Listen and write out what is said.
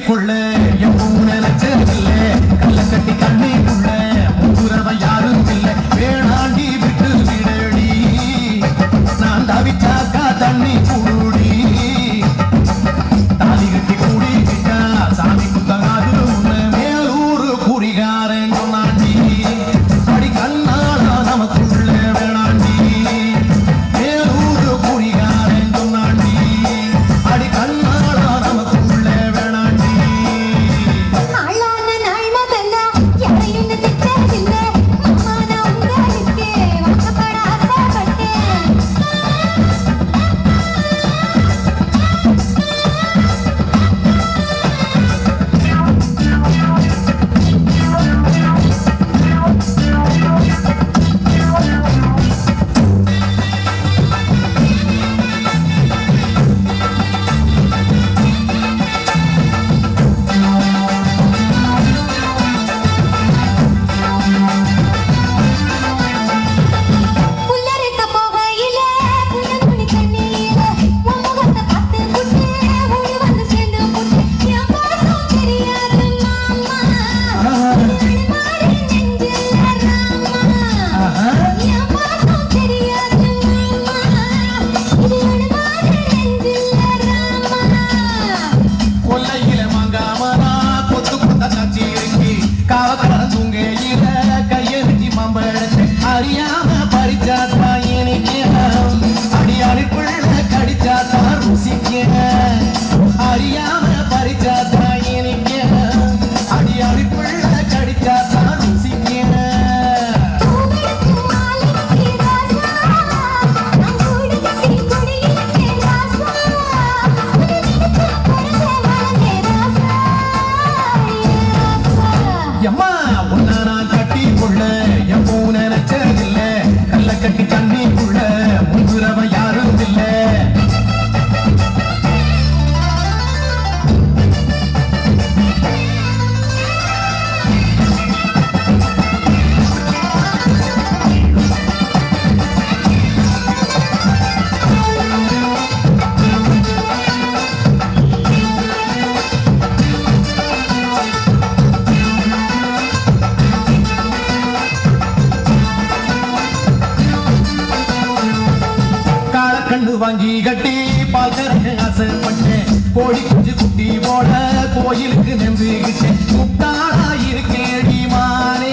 கொள்ள எப்பவும் நினைச்சதில்ல கல்ல கட்டி கண்ணிக்குள்ள முங்குறவ யாரும் இல்லை வேணாண்டி விட்டு விடடி நான் தவிச்சாக்கா தண்ணி கூடி தாலி கட்டி கூடிக்கிட்டா சாமி குத்தகாது உன்ன மேலூர் குறிகாரன் சொன்னாண்டி அடி கண்ணாடா நமக்குள்ள வேணாண்டி மேலூர் குறிகாரன் சொன்னாண்டி அடி கண்ணாடா நமக்குள்ள வேணாண்டி ஆளான நாள் முதல்ல யாரையும் திட்டதில்ல அம்மா நான் உங்களுக்கு வாக்கப்பட ஆசைப்பட்டேன் புல்லரித்த போகையில புயங்குனி தண்ணியில உன் முகத்தை பார்த்து புட்டு ஓடி வந்து சேர்ந்து புட்டு என் பாசம் தெரியாது மாமா மாறி நெஞ்சில் ராமா என் பாசம் தெரியாது மாமா இது மாறி நெஞ்சில் ராமா கொல்லையில மாங்காமரா கொத்து கொத்த காட்சி இருக்கு காவக்கார தூங்கையில கையெழுச்சி மாம்பழத்தை அறியாம பறிச்சாத்தா எனக்கு அடியாளுக்குள்ள கடிச்சாத்தா ருசிக்க அறியாம பறிச்சாத்தா எனக்கு அடியாளுக்குள்ள கடிச்சாத்தா ருசிக்க பூவெடுத்து மாலைக்கு ராசா நான் கூடு கட்டி குடியிருக்கே ராசா உன்னை நினைச்சு பிறந்த வளர்ந்தே ராசா ராசா எம்மா உன்ன நான் கட்டி கொள்ள எப்பவும் நினைச்சதில்ல கல்ல கட்டி தண்ணிக்குள்ள முங்குறவ யாரும் இல்ல காலக்கண்ணு வாங்கி கட்டி பால் கறக்க ஆசைப்பட்டேன் கோழி குஞ்சு குட்டி போல கோயிலுக்கு நம்பிக்கிட்டேன் முட்டாளா இருக்கேடி மானே